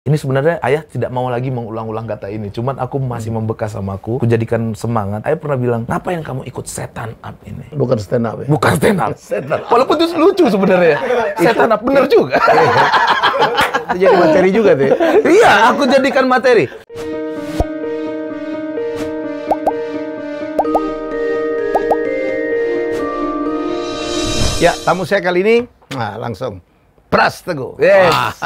Ini sebenarnya ayah tidak mau lagi mengulang-ulang kata ini, cuman aku masih membekas sama aku jadikan semangat. Ayah pernah bilang, ngapain kamu ikut setan up ini? Bukan stand up ya? Bukan stand up. Walaupun itu lucu sebenarnya. Setan up, bener juga. Itu jadi materi juga tuh. Iya, aku jadikan materi. Ya, tamu saya kali ini, langsung Pras Teguh. Yes.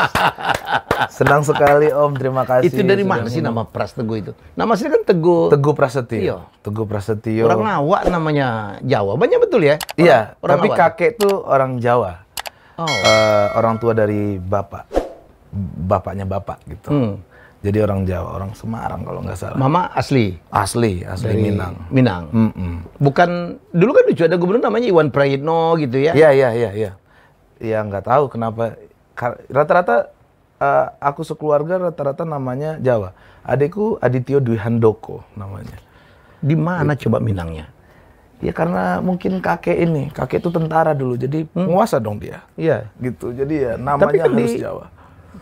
Senang sekali Om, terima kasih. Itu dari mana sih nama Pras Teguh itu? Nama saya kan Teguh. Teguh Prasetyo. Iya. Teguh Prasetyo. Orang Awak namanya Jawa. Banyak betul ya? Iya, orang tapi Awak. kakek tuh orang Jawa. Oh. Orang tua dari bapaknya bapak gitu. Jadi orang Jawa, orang Semarang kalau nggak salah. Mama asli? Asli Dari Minang. Minang. Bukan, dulu kan lucu ada gubernur namanya Iwan Prayitno gitu ya? Iya. Ya nggak tahu kenapa. Rata-rata aku sekeluarga rata-rata namanya Jawa. Adikku Adityo Dwi Handoko namanya. Di mana coba Minangnya? Ya karena mungkin kakek itu tentara dulu, jadi penguasa dong dia. Iya. Gitu, jadi ya namanya kan harus di Jawa.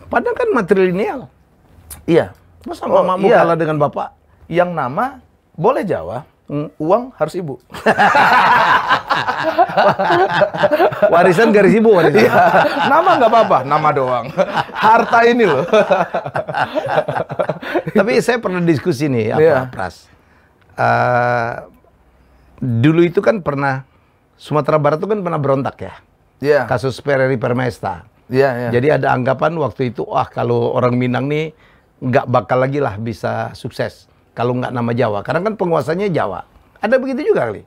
Padahal kan matrilineal. Iya. Masa mamamu kalah dengan bapak? Yang nama boleh Jawa, uang harus ibu. Warisan garis ibu warisan. Iya, nama nggak apa-apa, nama doang. Harta ini loh. Tapi saya pernah diskusi nih, Iya. Pras. Dulu itu kan pernah, Sumatera Barat itu kan pernah berontak ya. Iya. Kasus Pereri Permesta. Iya. Jadi ada anggapan waktu itu, kalau orang Minang nih nggak bakal lagi lah bisa sukses kalau nggak nama Jawa. Karena kan penguasanya Jawa. Ada begitu juga kali?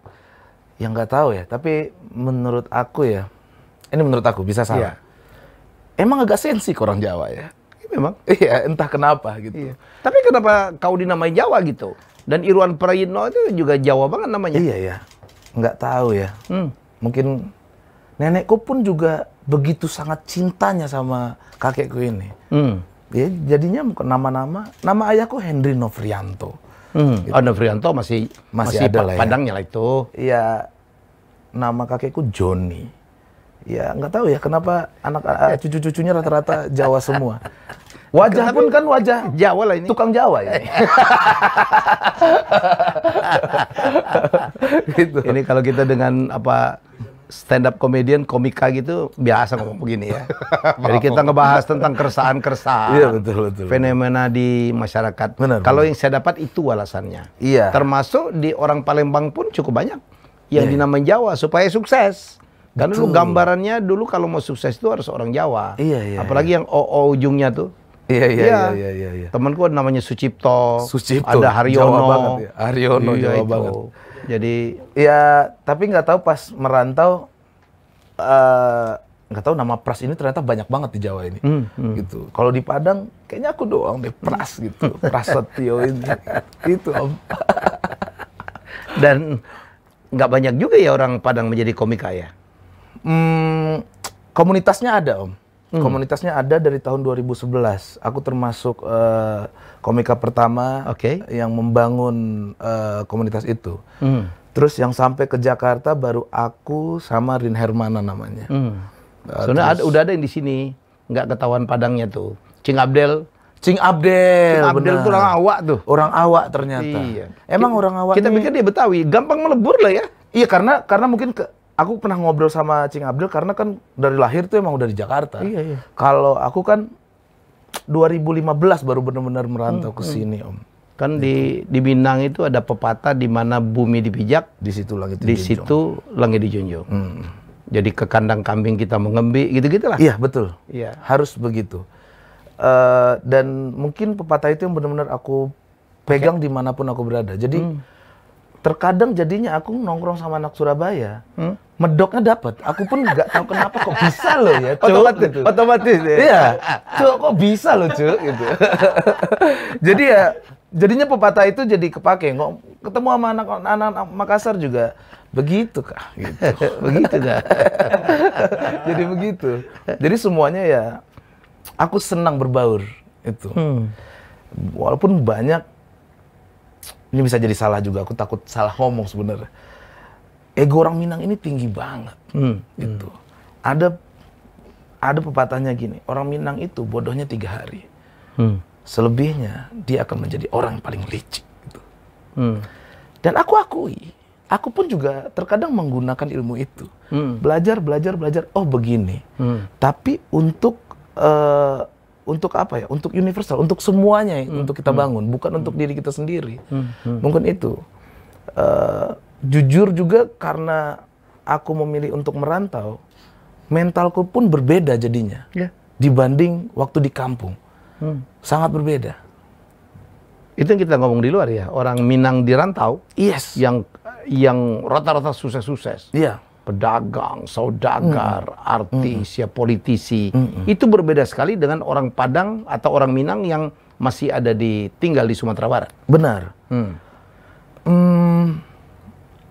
Yang nggak tahu ya, tapi menurut aku ya, ini menurut aku bisa salah. Iya. Emang agak sensi ke orang Jawa ya. Memang. Iya, entah kenapa gitu. Iya. Tapi kenapa kau dinamai Jawa gitu? Dan Irwan Prayitno itu juga Jawa banget namanya. Iya ya, nggak tahu ya. Mungkin nenekku pun juga begitu sangat cintanya sama kakekku ini. Ya, jadinya nama ayahku Henry Novrianto. Novrianto masih ada lah ya. Padangnya lah itu. Iya, nama kakekku Joni. Ya nggak tahu ya kenapa cucu-cucunya rata-rata Jawa semua. Wajah pun kan wajah Jawa lah ini. tukang Jawa ya. Gitu. Ini kalau kita dengan stand up comedian, komika gitu biasa ngomong begini ya. Jadi kita ngebahas tentang keresahan-keresahan. Iya, betul. Fenomena di masyarakat. Benar. Kalau yang saya dapat itu alasannya. Iya. Termasuk di orang Palembang pun cukup banyak yang dinamain Jawa supaya sukses. Karena dulu gambarannya kalau mau sukses itu harus orang Jawa. Iya. Apalagi yang O ujungnya tuh. Iya. Temanku namanya Sucipto. Ada Haryono. Jawa banget ya. Haryono, Iya, Jawa itu. banget. Jadi ya, tapi nggak tahu pas merantau, nggak tahu nama Pras ini ternyata banyak banget di Jawa ini. Gitu. Kalau di Padang, kayaknya aku doang deh Pras gitu. Prasetyo ini. Gitu Om. dan nggak banyak juga ya orang Padang menjadi komika ya. Komunitasnya ada Om. Komunitasnya ada dari tahun 2011. Aku termasuk komika pertama yang membangun komunitas itu. Terus yang sampai ke Jakarta baru aku sama Rin Hermana namanya. Soalnya udah ada yang di sini nggak ketahuan Padangnya tuh. Cing Abdel Cing Abdel tuh orang Awak tuh. Orang Awak ternyata. Iya. Emang orang Awak kita nih, pikir dia Betawi, gampang melebur lah ya. Iya, karena mungkin aku pernah ngobrol sama Cing Abdel karena kan dari lahir tuh emang udah di Jakarta. Iya. Kalau aku kan 2015 baru benar-benar merantau ke sini Om. Kan di Minang itu ada pepatah di mana bumi dipijak, Di situ langit di dijunjung. situ langit dijunjung. Jadi ke kandang kambing kita mengembi, gitu-gitulah. Iya, betul. Iya. Harus begitu. Dan mungkin pepatah itu yang benar-benar aku pegang dimanapun aku berada. Jadi terkadang jadinya aku nongkrong sama anak Surabaya, medoknya dapat. Aku pun nggak tahu kenapa kok bisa loh ya. Otomatis ya. Iya, kok bisa loh Cuk gitu. Jadi ya jadinya pepatah itu jadi kepake. Ketemu sama anak-anak Makassar juga begitu kah gitu. Begitu dah. Jadi begitu. Jadi semuanya ya aku senang berbaur itu. Walaupun banyak, ini bisa jadi salah juga, aku takut salah ngomong sebenarnya. Ego orang Minang ini tinggi banget. Gitu. Ada pepatahnya gini, orang Minang itu bodohnya 3 hari. Selebihnya dia akan menjadi orang yang paling licik. Gitu. Dan aku akui, aku pun juga terkadang menggunakan ilmu itu. Belajar. Oh begini. Tapi untuk apa ya? Untuk universal, untuk semuanya untuk kita bangun, bukan untuk diri kita sendiri. Mungkin itu. Jujur juga karena aku memilih untuk merantau, mentalku pun berbeda jadinya dibanding waktu di kampung. Sangat berbeda. Itu yang kita ngomong di luar ya, orang Minang di rantau, Yes. yang rata-rata sukses-sukses. Iya. Pedagang, saudagar, artis, ya politisi. Itu berbeda sekali dengan orang Padang atau orang Minang yang masih tinggal di Sumatera Barat. Benar.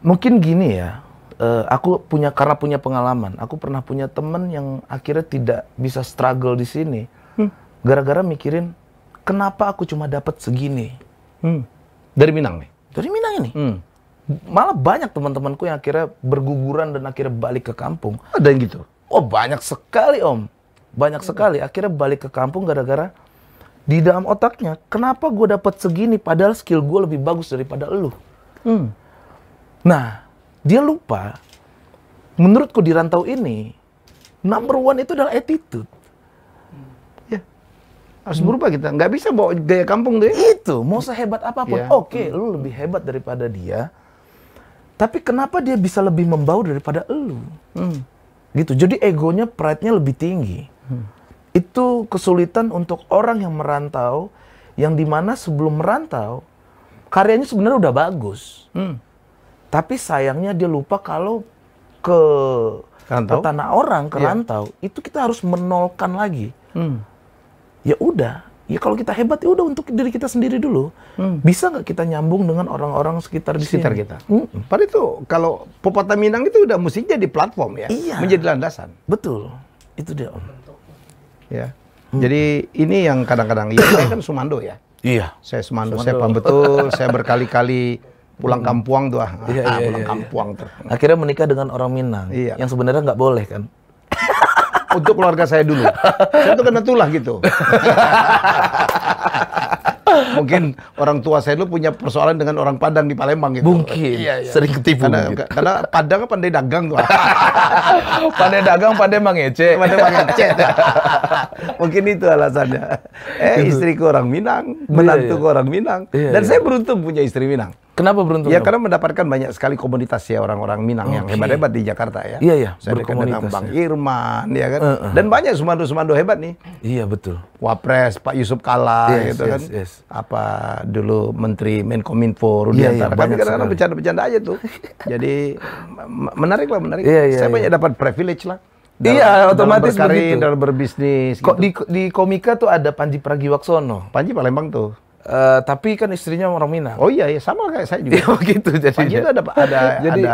Mungkin gini ya, aku karena punya pengalaman, aku pernah punya temen yang akhirnya tidak bisa struggle di sini, gara-gara mikirin kenapa aku cuma dapat segini. Dari Minang nih? Dari Minang ini. Malah banyak teman-temanku yang akhirnya berguguran dan akhirnya balik ke kampung. Ada yang gitu? Oh banyak sekali Om, banyak sekali. Akhirnya balik ke kampung gara-gara di dalam otaknya, kenapa gue dapat segini padahal skill gue lebih bagus daripada elu. Nah, dia lupa, menurutku di rantau ini, number one itu adalah attitude. Ya, harus berubah kita. Nggak bisa bawa gaya kampung deh. Itu, mau sehebat apapun, Ya. Oke, lu lebih hebat daripada dia, tapi kenapa dia bisa lebih membaur daripada elu? Gitu, jadi egonya, pride-nya lebih tinggi. Itu kesulitan untuk orang yang merantau, yang dimana sebelum merantau, karyanya sebenarnya udah bagus. Tapi sayangnya dia lupa kalau ke tanah orang, ke rantau, itu kita harus menolkan lagi. Ya udah, ya kalau kita hebat ya udah untuk diri kita sendiri dulu. Bisa nggak kita nyambung dengan orang-orang sekitar di sini? Kita. Padahal itu kalau pepatah Minang itu udah mesti jadi platform ya, Iya. menjadi landasan. Betul, itu dia Om. Ya. Jadi ini yang kadang-kadang, ya saya kan Sumando ya. Iya. Saya Sumando, saya paham betul. Saya berkali-kali pulang kampung tuh, pulang iya. kampung tuh. Akhirnya menikah dengan orang Minang, Iya. yang sebenarnya nggak boleh kan? Untuk keluarga saya dulu. Saya tuh kena tulah gitu. Mungkin orang tua saya dulu punya persoalan dengan orang Padang di Palembang gitu. Mungkin, sering ketipu. Karena Padang kan pandai dagang tuh. Pandai dagang, pandai mangece. Pandai mangece. Mungkin itu alasannya. Istriku orang Minang, menantuku orang Minang. Dan saya beruntung punya istri Minang. Kenapa beruntung? Ya karena mendapatkan banyak sekali komunitas ya orang-orang Minang yang hebat-hebat di Jakarta ya. Iya, Saya dekat dengan Bang Irman ya kan. Uh-uh. Dan banyak Sumando-Sumando hebat nih. Iya, betul. Wapres Pak Yusuf Kalla gitu kan. Apa dulu Menteri Menkominfo Rudiantara. Kami kadang-kadang bercanda-bercanda aja tuh. Jadi menarik lah, menarik. Saya banyak dapat privilege lah. Iya, otomatis begitu. Dalam berbisnis. Kok gitu. di Komika tuh ada Panji Pragiwaksono. Panji Palembang tuh. Tapi kan istrinya orang Minang. Oh iya, sama kayak saya juga. Iya begitu jadinya. Panji itu ada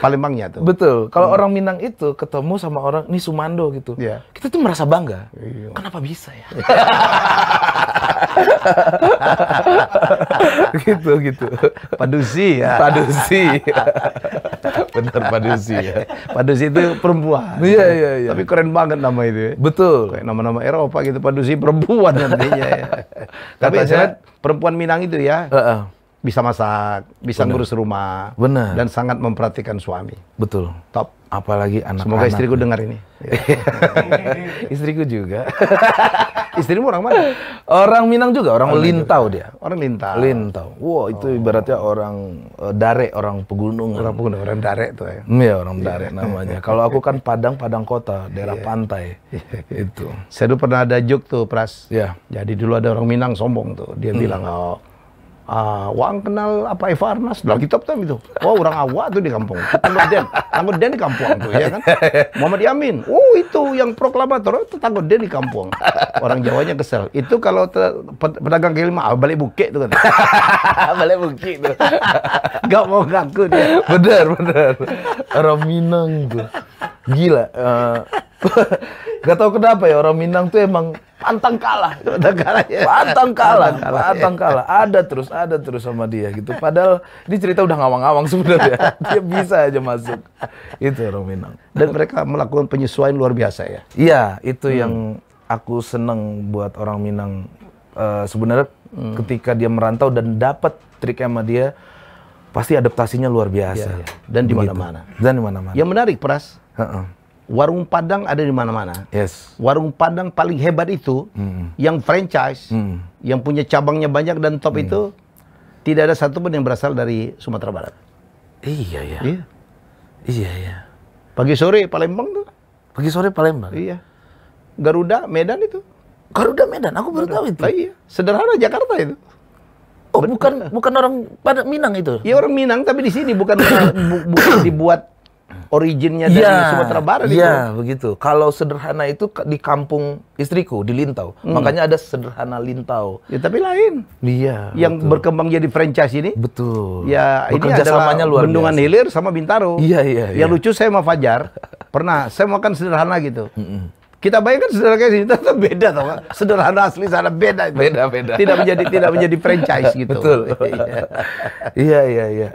Palembangnya tuh. Betul. Kalau orang Minang itu ketemu sama orang ini Sumando gitu. Iya. Kita tuh merasa bangga. Iya. Kenapa bisa ya? gitu. Padusi ya. Padusi. Benar Padusi ya. Padusi itu perempuan. Iya. Tapi keren banget nama itu. Betul. Kayak nama-nama Eropa gitu, Padusi perempuan nantinya ya. Tapi saya lihat perempuan Minang itu ya, bisa masak, bisa ngurus rumah, dan sangat memperhatikan suami. Betul. Top. Apalagi anak-anak. Semoga istriku dengar ini. Istriku juga. Istrimu orang mana? Orang Minang juga, orang Lintau dia. Orang Lintau. Lintau. Wow, itu ibaratnya orang Dare, orang pegunungan. Orang Dare tuh ya. Iya, orang Dare namanya. Kalau aku kan Padang kota, daerah pantai. Itu. Saya dulu pernah ada joke tuh, Pras. Iya. Jadi dulu ada orang Minang sombong tuh. Dia bilang, Wang kenal apa Eva Arnas? Dalam kitab tuh itu. Oh, orang awak tuh di kampung. Tangguh Den di kampung tuh, ya kan? Muhammad Yamin. Oh, itu yang proklamator itu Tangguh Den di kampung. Orang Jawanya kesel. Itu kalau pedagang kaki lima, balik bukit tuh kan. Balik bukit tuh. Gak mau ngaku dia. Benar. Orang Minang tuh. Gila. Gak tahu kenapa ya orang Minang tuh emang pantang kalah. Pantang kalah. Ada terus sama dia gitu. Padahal ini cerita udah ngawang-ngawang sebenarnya. Dia bisa aja masuk. Itu orang Minang. Dan mereka melakukan penyesuaian luar biasa ya. Iya, itu yang aku seneng buat orang Minang. sebenarnya ketika dia merantau dan dapat trik sama dia, pasti adaptasinya luar biasa. Iya. Dan di mana-mana. Dan di mana-mana. Yang menarik, Pras, warung Padang ada di mana-mana. Yes. Warung Padang paling hebat itu, yang franchise, yang punya cabangnya banyak dan top itu, tidak ada satupun yang berasal dari Sumatera Barat. Iya, iya. Iya. Iya, iya. Pagi sore Palembang tuh. Pagi sore Palembang. Iya. Garuda Medan itu. Garuda Medan, aku baru tahu itu. Lah iya. Sederhana Jakarta itu. Oh, bukan orang pada Minang itu. Iya orang Minang tapi di sini bukan bukan dibuat originnya dari Sumatera Barat itu. Iya, begitu. Kalau sederhana itu di kampung istriku di Lintau. Makanya ada sederhana Lintau. Ya tapi lain. Iya. Yang berkembang jadi franchise ini. Betul. Ya ini Bekerja adalah samanya luar Bendungan biasa. Hilir sama Bintaro. Iya, iya, Yang iya. lucu saya sama Fajar pernah saya makan sederhana gitu. Kita bayangkan sederhana kayak sini ternyata beda tau gak? Sederhana asli sana beda itu. Beda. Tidak menjadi franchise gitu. Betul. Iya.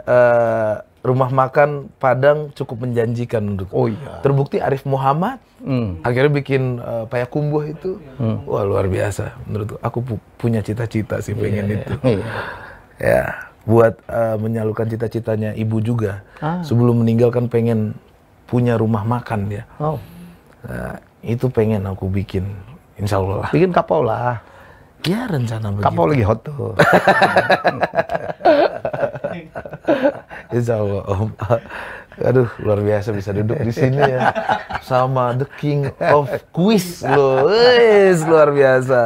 Rumah makan Padang cukup menjanjikan menurutku. Oh iya. Terbukti Arif Muhammad akhirnya bikin payakumbuh itu. Wah, luar biasa menurutku. Aku punya cita-cita sih pengen itu. Ya, buat menyalurkan cita-citanya ibu juga. Sebelum meninggal kan pengen punya rumah makan dia. Oh. Nah, itu pengen aku bikin, insya Allah lah. Bikin kapau lah. Ya rencana begitu. Kapau lagi hot tuh. Insya Allah Om. Aduh, luar biasa bisa duduk di sini ya. Sama the king of quiz loh. Wis, luar biasa.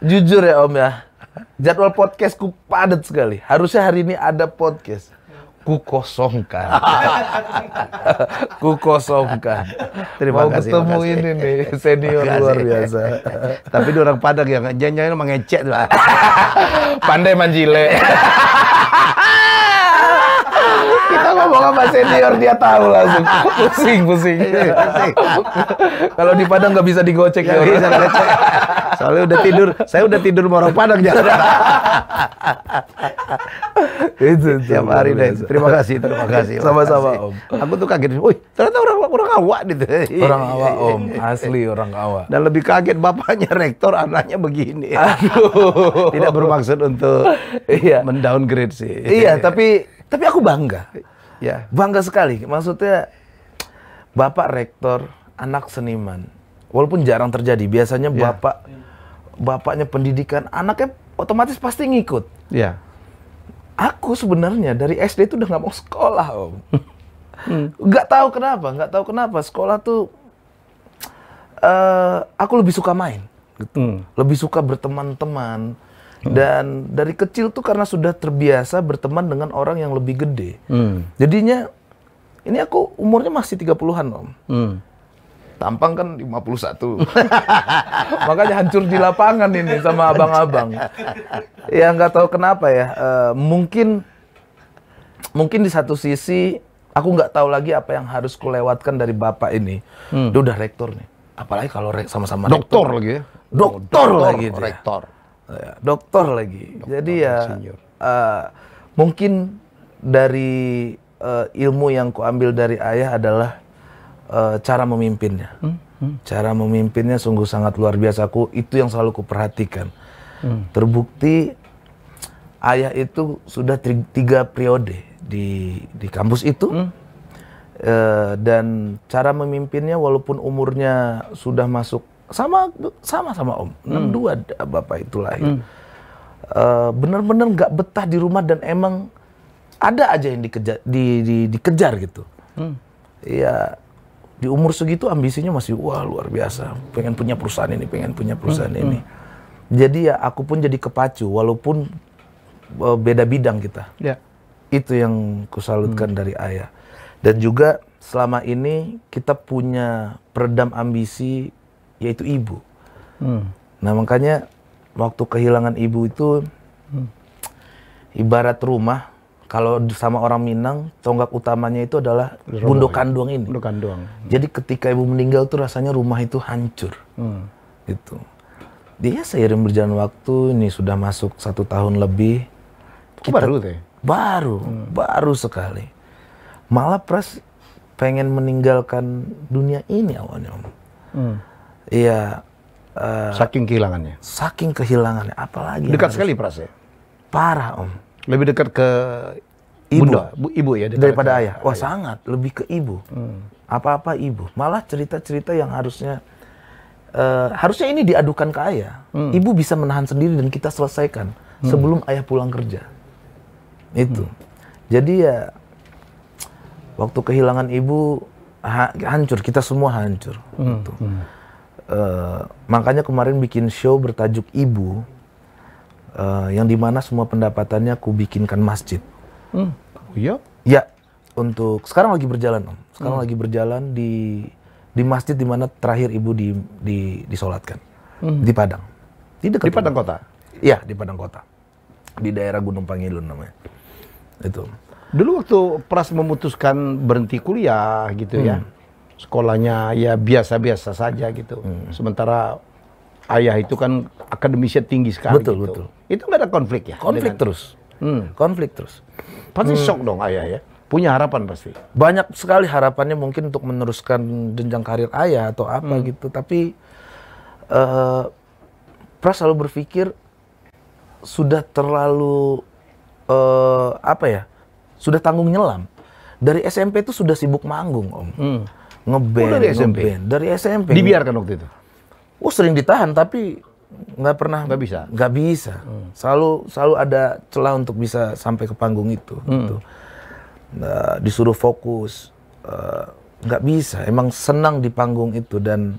Jujur ya Om ya. Jadwal podcastku padat sekali. Harusnya hari ini ada podcast. Kukosongkan. Kukosongkan. Terima Mau kasih, ketemu makasih. ini nih senior Makasih. luar biasa. Tapi dia orang Padang yang jangan-jangan mengecek tuh. Pandai manjile. Kita ngomong sama senior dia tahu langsung. Pusing. Kalau di Padang nggak bisa digocek ya. Bisa ngecek. Soalnya udah tidur. Saya udah tidur sama orang Padang jangan. Itu Tiap hari deh. Terima kasih. Sama-sama, makasih. Om. Aku tuh kaget. Wih, ternyata orang awak gitu. Orang awak Om, asli orang awak. Dan lebih kaget bapaknya rektor, anaknya begini. Aduh. Tidak bermaksud untuk Iya. mendowngrade sih. Iya, tapi aku bangga. Ya. Bangga sekali. Maksudnya bapak rektor, anak seniman. Walaupun jarang terjadi. Biasanya bapaknya pendidikan, anaknya otomatis pasti ngikut. Ya. Aku sebenarnya dari SD itu udah nggak mau sekolah Om. Nggak tahu kenapa. Sekolah tuh aku lebih suka main. Gitu. Lebih suka berteman-teman. Dan dari kecil tuh karena sudah terbiasa berteman dengan orang yang lebih gede. Jadinya ini aku umurnya masih 30-an Om. Tampang kan 51. Makanya hancur di lapangan ini sama abang-abang. Ya nggak tahu kenapa ya. Mungkin di satu sisi aku nggak tahu lagi apa yang harus kulewatkan dari bapak ini. Dia udah rektor nih. Apalagi kalau sama-sama Doktor rektor. lagi ya. Doktor lagi dia. Rektor. Ya, doktor lagi. Jadi ya senior. mungkin dari ilmu yang kuambil dari ayah adalah cara memimpinnya. Cara memimpinnya sungguh sangat luar biasa. Itu yang selalu kuperhatikan. Terbukti ayah itu sudah 3 periode di kampus itu. Dan cara memimpinnya walaupun umurnya sudah masuk sama Om. 62 bapak itu lahir. Bener-bener nggak betah di rumah dan emang ada aja yang dikejar gitu. Ya di umur segitu ambisinya masih wah luar biasa. Pengen punya perusahaan ini, ini. Jadi ya aku pun jadi kepacu walaupun beda bidang kita. Ya. Itu yang kusalutkan dari ayah. Dan juga selama ini kita punya peredam ambisi yaitu ibu. Nah makanya waktu kehilangan ibu itu ibarat rumah. Kalau sama orang Minang, tonggak utamanya itu adalah Bundo Kanduang ini. Bundo Kanduang. Jadi ketika ibu meninggal tuh rasanya rumah itu hancur. Gitu. Dia seiring berjalan waktu, ini sudah masuk 1 tahun lebih. Baru tuh ya? Baru sekali. Malah Pras pengen meninggalkan dunia ini awalnya Om. Iya, Saking kehilangannya. Saking kehilangannya, apalagi yang Dekat harus- sekali Pras ya? Parah Om. Lebih dekat ke Ibu. Bunda, ibu ya? Daripada ke ayah. Wah sangat, lebih ke ibu. Apa-apa ibu. Malah cerita-cerita yang harusnya ini diadukan ke ayah. Ibu bisa menahan sendiri dan kita selesaikan sebelum ayah pulang kerja. Itu. Jadi ya waktu kehilangan ibu hancur, kita semua hancur. Gitu. Makanya kemarin bikin show bertajuk Ibu, yang dimana semua pendapatannya aku bikinkan masjid. Iya? Ya, untuk sekarang lagi berjalan Om. Sekarang lagi berjalan di masjid di mana terakhir ibu disolatkan di Padang. Di Padang Kota? Iya, di Padang Kota. Di daerah Gunung Pangilun namanya. Itu. Dulu waktu Pras memutuskan berhenti kuliah gitu ya, sekolahnya ya biasa-biasa saja gitu. Sementara ayah itu kan akademisnya tinggi sekali. Betul, gitu. betul. Itu nggak ada konflik ya? Konflik terus. Konflik terus. Pasti shock dong ayah ya? Punya harapan pasti? Banyak sekali harapannya mungkin untuk meneruskan jenjang karir ayah atau apa gitu. Tapi Pras selalu berpikir sudah terlalu sudah tanggung nyelam. Dari SMP itu sudah sibuk manggung Om. Ngeband, dari SMP? ngeband. Dari SMP. Dibiarkan waktu itu? Sering ditahan tapi nggak pernah. Nggak bisa? Nggak bisa. Selalu ada celah untuk bisa sampai ke panggung itu. Gitu. Disuruh fokus, nggak bisa. Emang senang di panggung itu dan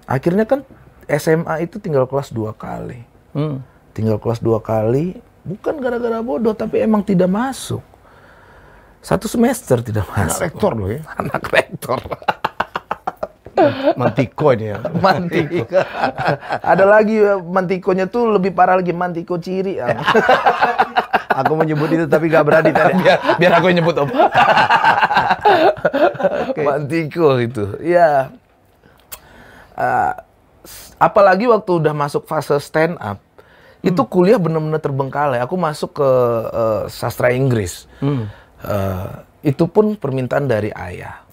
akhirnya kan SMA itu tinggal kelas 2 kali. Tinggal kelas 2 kali, bukan gara-gara bodoh, tapi emang tidak masuk. 1 semester tidak masuk. Anak rektor loh ya? Anak rektor. Mantiko ini ya? Mantiko. Ada lagi mantikonya tuh lebih parah lagi, mantiko ciri. Aku menyebut itu tapi gak berani tadi. biar aku yang nyebut Om. Mantiko itu. Ya. Apalagi waktu udah masuk fase stand up, itu kuliah benar-benar terbengkalai. Aku masuk ke sastra Inggris. Itu pun permintaan dari ayah.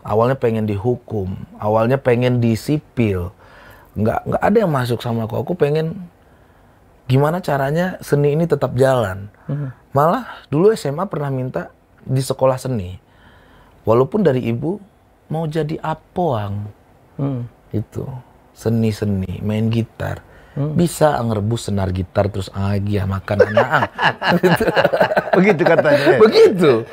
Awalnya pengen dihukum, awalnya pengen di sipil. Nggak ada yang masuk sama aku. Aku pengen gimana caranya seni ini tetap jalan. Malah dulu SMA pernah minta di sekolah seni. Walaupun dari ibu mau jadi apoang. Itu seni-seni, main gitar. Bisa ngerebus senar gitar terus ya makan anak. Begitu katanya. Begitu.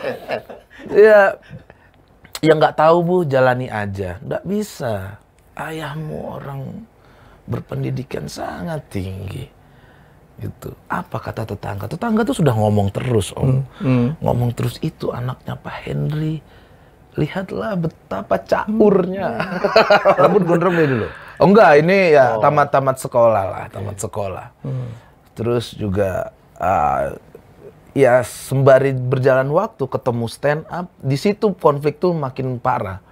Ya nggak tahu Bu, jalani aja. Nggak bisa. Ayahmu orang berpendidikan sangat tinggi. Gitu. Apa kata tetangga? Tetangga tuh sudah ngomong terus Om. Ngomong terus, itu anaknya Pak Henry. Lihatlah betapa caurnya. Rambut gondrong dulu? Oh enggak, ini ya tamat sekolah lah, tamat sekolah. Terus juga ya sembari berjalan waktu ketemu stand up, di situ konflik tuh makin parah.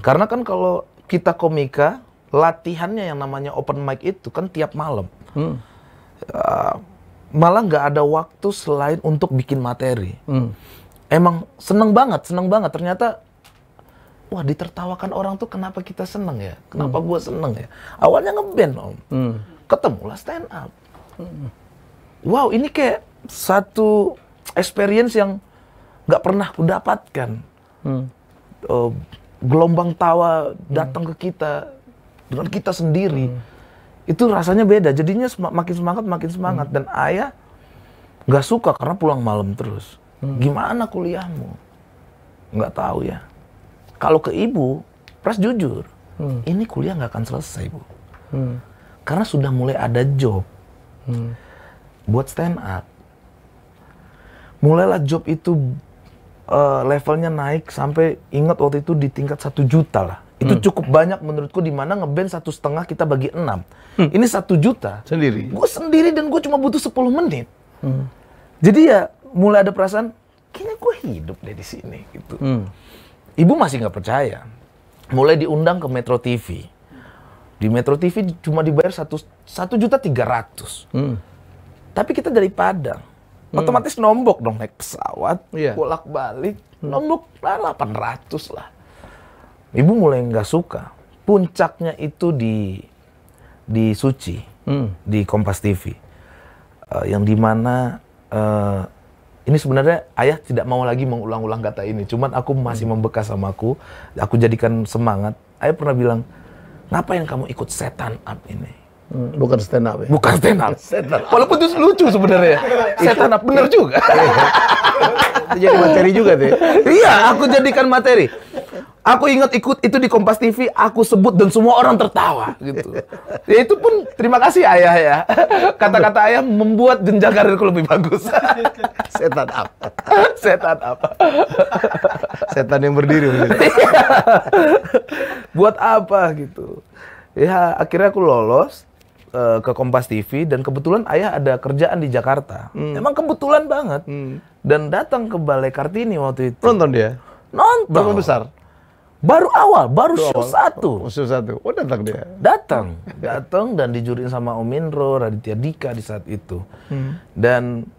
Karena kan kalau kita komika, latihannya yang namanya open mic itu kan tiap malam. Malah nggak ada waktu selain untuk bikin materi. Emang seneng banget. Ternyata wah, ditertawakan orang tuh kenapa kita seneng ya? Kenapa gua seneng ya? Awalnya ngeband Om. Ketemulah stand up. Wow, ini kayak satu experience yang nggak pernah aku dapatkan. Gelombang tawa datang ke kita dengan kita sendiri. Itu rasanya beda. Jadinya makin semangat. Dan ayah nggak suka karena pulang malam terus. Gimana kuliahmu? Nggak tahu ya. Kalau ke ibu, Pras jujur, ini kuliah nggak akan selesai Bu. Karena sudah mulai ada job buat stand up. Mulailah job itu levelnya naik sampai, ingat waktu itu di tingkat 1 juta lah. Itu cukup banyak menurutku, di mana ngeband 1,5 kita bagi 6. Ini 1 juta. Sendiri? Gue sendiri dan gue cuma butuh 10 menit. Jadi ya mulai ada perasaan, kayaknya gue hidup deh di sini gitu. Ibu masih nggak percaya. Mulai diundang ke Metro TV. Di Metro TV cuma dibayar 1.300.000. Tapi kita dari Padang. Otomatis nombok dong, naik pesawat, bolak-balik. Nombok lah 800 lah. Ibu mulai nggak suka. puncaknya itu di Suci, di Kompas TV, yang dimana ini sebenarnya ayah tidak mau lagi mengulang-ulang kata ini, cuman aku masih membekas sama aku jadikan semangat. Ayah pernah bilang, ngapain kamu ikut setan up ini? Bukan stand up ya? Bukan stand up. Walaupun itu lucu sebenarnya. Setan up, bener juga. Itu jadi materi juga tuh. Iya, aku jadikan materi. Aku ingat ikut itu di Kompas TV, aku sebut dan semua orang tertawa gitu. Ya itu pun terima kasih ayah ya. Kata-kata ayah membuat jenjang karirku lebih bagus. Setan up. Setan up. Setan yang berdiri. Buat apa gitu. Ya akhirnya aku lolos ke Kompas TV dan kebetulan ayah ada kerjaan di Jakarta. Emang kebetulan banget. Dan datang ke Balai Kartini waktu itu. Nonton dia? Nonton. Berapa besar? Baru awal, baru show 1. Show 1. Oh, datang dia. Datang dan dijuriin sama Om Indro, Raditya Dika di saat itu. Dan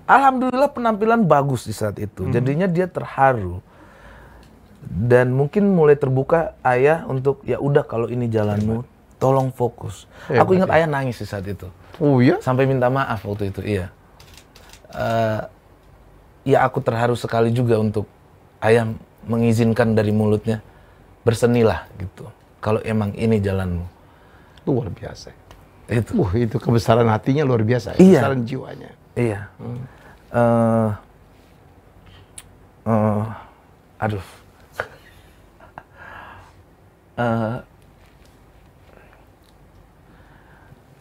alhamdulillah penampilan bagus di saat itu. Jadinya dia terharu. Dan mungkin mulai terbuka ayah untuk ya udah kalau ini jalanmu, tolong fokus. Aku ingat ayah nangis di saat itu. Oh iya? Sampai minta maaf waktu itu, iya. Ya aku terharu sekali juga untuk ayah mengizinkan dari mulutnya, bersenilah gitu. Kalau emang ini jalanmu. Luar biasa. Itu. Itu kebesaran hatinya luar biasa. Iya. Kebesaran jiwanya. Iya. Aduh.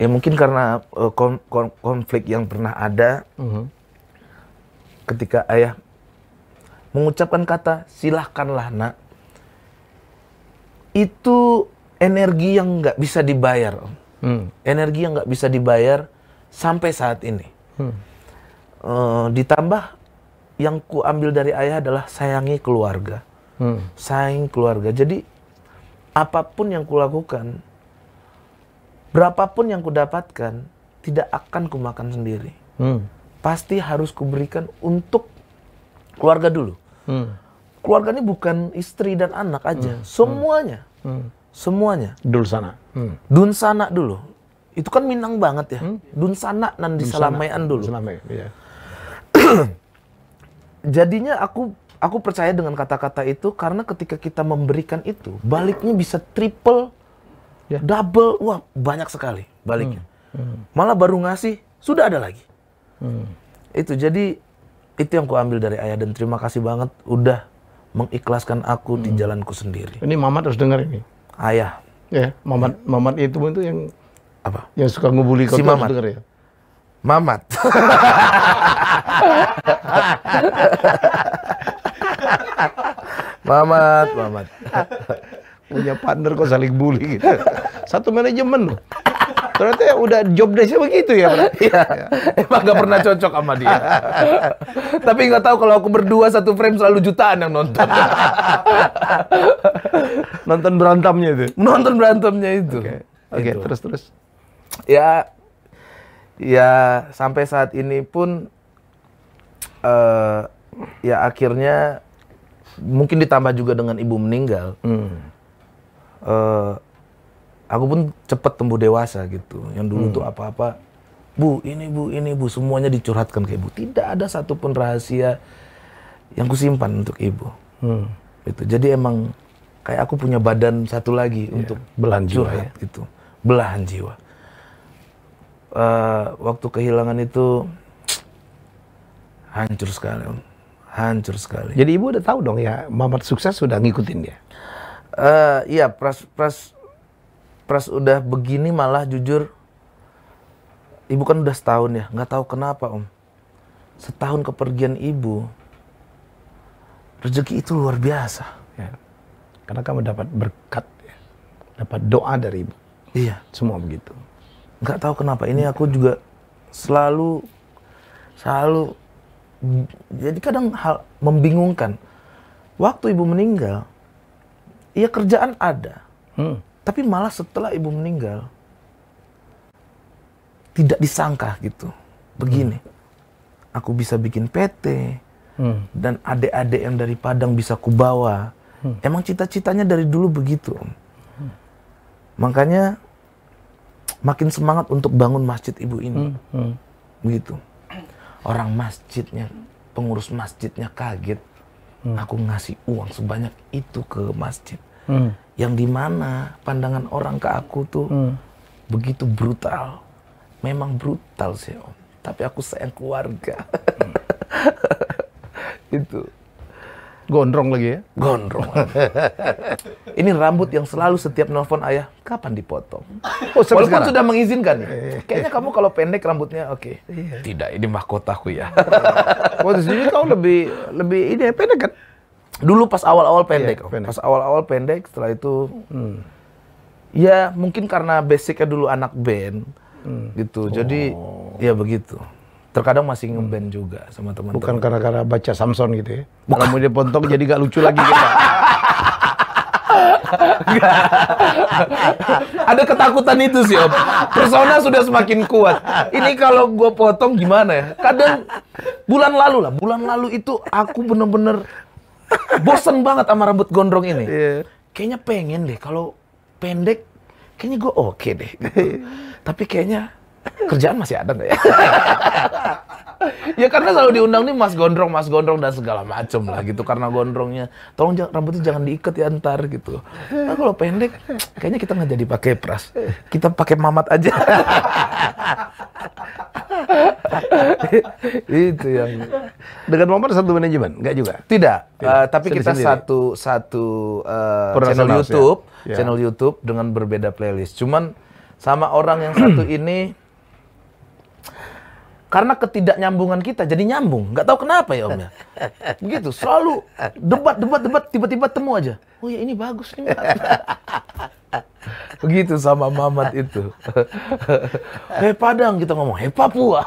Ya mungkin karena konflik yang pernah ada, ketika ayah mengucapkan kata silahkanlah nak, itu energi yang nggak bisa dibayar, Om. Energi yang nggak bisa dibayar sampai saat ini. Ditambah yang ku ambil dari ayah adalah sayangi keluarga, sayangi keluarga. Jadi apapun yang kulakukan, berapapun yang kudapatkan, tidak akan kumakan sendiri. Pasti harus kuberikan untuk keluarga dulu. Keluarga ini bukan istri dan anak aja, semuanya. Semuanya. Dulsana. Dunsana dulu. Itu kan Minang banget ya. Dunsana nan disalamaian dulu. Iya. Jadinya aku percaya dengan kata-kata itu karena ketika kita memberikan itu, baliknya bisa triple, double, wah banyak sekali baliknya. Malah baru ngasih, sudah ada lagi. Itu jadi itu yang ku ambil dari ayah dan terima kasih banget udah mengikhlaskan aku di jalanku sendiri. Ini Mamat harus dengar ini. Ayah. Ya, Mamat itu yang apa? Yang suka ngebully kau Si harus Mamat. dengar ya. Mamat. Mamat. Punya partner kok saling bully gitu. Satu manajemen loh. Ternyata udah job desk-nya begitu ya, Bro? Iya. Emang gak pernah cocok sama dia. Tapi nggak tahu kalau aku berdua satu frame selalu jutaan yang nonton. Nonton berantamnya itu. Nonton berantemnya itu. Oke, Itu. terus. Ya sampai saat ini pun ya akhirnya mungkin ditambah juga dengan ibu meninggal. Aku pun cepat tumbuh dewasa gitu. Yang dulu tuh apa-apa, bu ini bu, semuanya dicurhatkan ke ibu. Tidak ada satupun rahasia yang kusimpan untuk ibu. Itu. Jadi emang kayak aku punya badan satu lagi untuk belahan jiwa curhat gitu, belahan jiwa. Waktu kehilangan itu hancur sekali, Om. Hancur sekali. Jadi ibu udah tahu dong ya, Mamat sukses sudah ngikutin dia. Iya, Pras udah begini malah jujur, ibu kan udah setahun ya, nggak tahu kenapa Om. Setahun kepergian ibu, rezeki itu luar biasa. Ya. Karena kamu dapat berkat, ya. Dapat doa dari ibu. Iya. Semua begitu. Nggak tahu kenapa, ini aku juga selalu, jadi kadang hal membingungkan. Waktu ibu meninggal, iya kerjaan ada. Tapi malah setelah ibu meninggal, tidak disangka gitu. Begini, aku bisa bikin PT, dan adik-adik yang dari Padang bisa kubawa. Emang cita-citanya dari dulu begitu, Om. Makanya makin semangat untuk bangun masjid ibu ini. Begitu. Orang masjidnya, pengurus masjidnya kaget. Aku ngasih uang sebanyak itu ke masjid. Yang dimana pandangan orang ke aku tuh begitu brutal. Memang brutal sih Om. Tapi aku sayang keluarga. Itu. Gondrong lagi ya? Gondrong. Ini rambut yang selalu setiap nelfon ayah, kapan dipotong? Oh, Walaupun sekarang sudah mengizinkan nih. Kayaknya kamu kalau pendek rambutnya oke. Tidak, ini mahkotaku ya. Waktu sini kau lebih ini pendek kan? Dulu pas awal-awal pendek, Iya, pendek. Pas awal-awal pendek, setelah itu ya mungkin karena basicnya dulu anak band gitu. Jadi ya begitu. Terkadang masih ngeband juga sama teman-teman. Bukan gara-gara baca Samson gitu ya? Kalau mau dipotong jadi gak lucu lagi kita. Ada ketakutan itu sih Om. Persona sudah semakin kuat. Ini kalau gue potong gimana ya? Kadang bulan lalu itu aku bener-bener bosen banget sama rambut gondrong ini. Kayaknya pengen deh kalau pendek, kayaknya gue oke deh. Gitu. Tapi kayaknya kerjaan masih ada nggak ya? Ya karena selalu diundang nih Mas Gondrong dan segala macem lah gitu. Karena gondrongnya, tolong rambutnya jangan diikat ya ntar gitu. Nah kalau pendek, kayaknya kita nggak jadi pakai pras. Kita pakai mamat aja. Itu yang. Dengan Momar satu manajemen? Enggak juga? Tidak. Tapi kita satu channel YouTube dengan berbeda playlist. Cuman sama orang yang satu ini, karena ketidaknyambungan kita jadi nyambung. Nggak tahu kenapa ya Om ya. Begitu, selalu debat, tiba-tiba temu aja. Oh ya ini bagus nih. Begitu sama Mamat itu. Padang kita ngomong, Papua.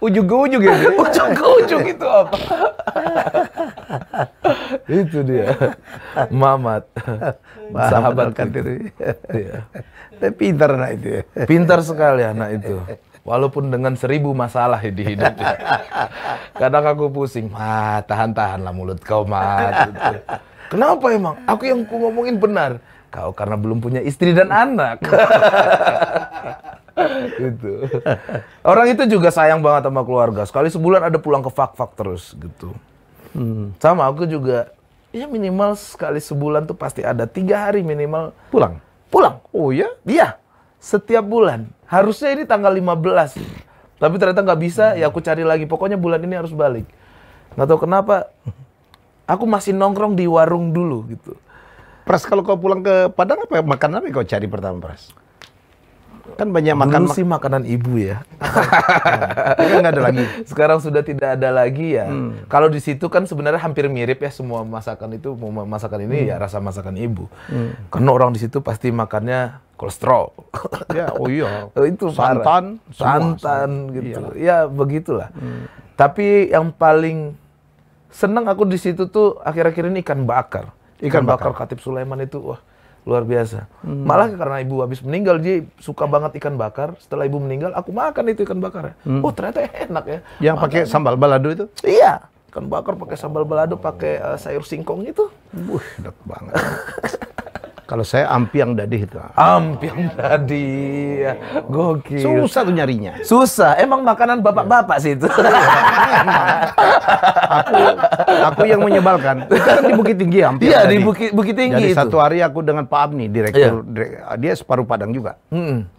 Ujung ke ujung ya? Ujung ke ujung itu apa? Itu dia. Mamat. Sahabat kan itu. Iya. Tapi pintar anak itu ya. Pintar sekali anak itu. Walaupun dengan 1000 masalah di hidupnya. Kadang aku pusing. Tahan-tahanlah mulut kau, Mat. Gitu. Kenapa emang? Aku yang ku ngomongin benar. Kau karena belum punya istri dan anak. Gitu. Orang itu juga sayang banget sama keluarga. Sekali sebulan ada pulang ke Fak-Fak terus gitu. Sama aku juga. Ya minimal sekali sebulan tuh pasti ada 3 hari minimal Pulang? Oh ya? Iya. Setiap bulan. Harusnya ini tanggal 15. Tapi ternyata nggak bisa, ya aku cari lagi. Pokoknya bulan ini harus balik. Nggak tahu kenapa. Aku masih nongkrong di warung dulu gitu. Pras, kalau kau pulang ke Padang apa makan apa yang kau cari pertama, Pras? Kan banyak makan. Dulu sih makanan ibu ya. Kan nggak ada lagi. Sekarang sudah tidak ada lagi ya. Kalau di situ kan sebenarnya hampir mirip ya semua masakan itu. Masakan ini ya rasa masakan ibu. Karena orang di situ pasti makannya kolesterol. Ya, oh iya. Itu santan, santan gitu. Ya begitulah. Tapi yang paling senang aku di situ tuh akhir-akhir ini ikan bakar. Ikan bakar Khatib Sulaiman itu wah luar biasa. Malah karena ibu habis meninggal dia suka banget ikan bakar. Setelah ibu meninggal aku makan itu ikan bakar. Oh ternyata enak ya. Yang pakai sambal balado itu? Iya. Ikan bakar pakai sambal balado, pakai sayur singkong itu. Enak banget. Kalau saya ampiang dadih itu. Ampiang dadih. Ya. Gokil. Susah tuh nyarinya. Susah. Emang makanan bapak-bapak sih itu. Aku yang menyebalkan. Itu kan di Bukit Tinggi ampiang. Iya, di Bukit Tinggi. Jadi itu. satu hari aku dengan Pak Abni, direktur, dia separuh Padang juga.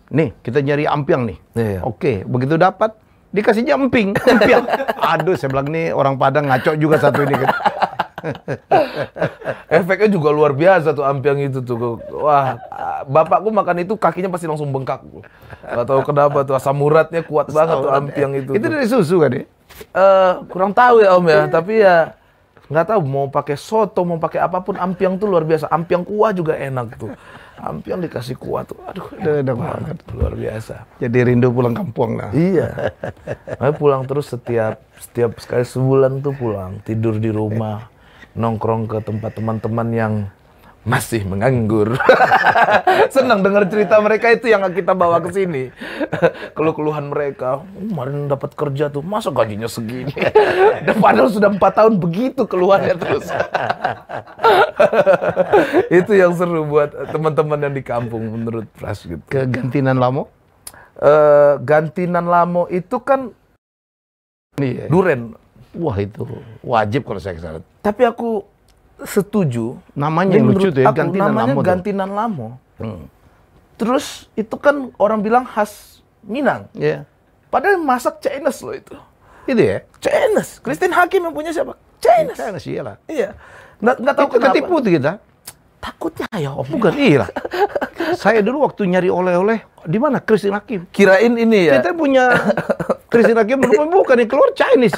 Nih, kita nyari ampiang nih. Iya. Oke, begitu dapat dikasihnya emping. Ampiang. Aduh, saya bilang nih orang Padang ngaco juga satu ini kan. Efeknya juga luar biasa tuh ampiang itu tuh. Wah, bapakku makan itu kakinya pasti langsung bengkak. Gak tahu kenapa tuh asam uratnya kuat banget tuh ampiang itu. Itu dari susu kan ya? Kurang tahu ya Om ya, tapi ya nggak tahu mau pakai soto mau pakai apapun ampiang tuh luar biasa. Ampiang kuah juga enak tuh. Ampiang dikasih kuah tuh, aduh enak banget, luar biasa. Jadi rindu pulang kampung lah. Iya, pulang terus setiap sekali sebulan tuh pulang, tidur di rumah. Nongkrong ke tempat teman-teman yang masih menganggur. Senang dengar cerita mereka itu yang kita bawa ke sini. Keluh-keluhan mereka, kemarin dapat kerja tuh, masa gajinya segini? Dan padahal sudah 4 tahun begitu keluhannya terus. Itu yang seru buat teman-teman yang di kampung menurut Pras gitu. Ke Gantinan Lamo? Gantinan Lamo itu kan Iya. duren. Wah itu wajib kalau saya kesana. Tapi aku setuju. Namanya yang lucu tuh ya, Gantinan namanya Lamo. Gantinan Lamo. Terus itu kan orang bilang khas Minang. Iya. Padahal masak Chinese loh itu. Itu ya? Chinese. Christine Hakim yang punya siapa? Chinese. Chinese iyalah. Iya. Nggak tahu Itu kenapa. ketipu tuh kita. Takutnya ya om. Bukan, iya. Saya dulu waktu nyari oleh-oleh, di mana Christine Hakim? Kirain ini ya. Kita punya Christine Hakim, bukan yang keluar Chinese.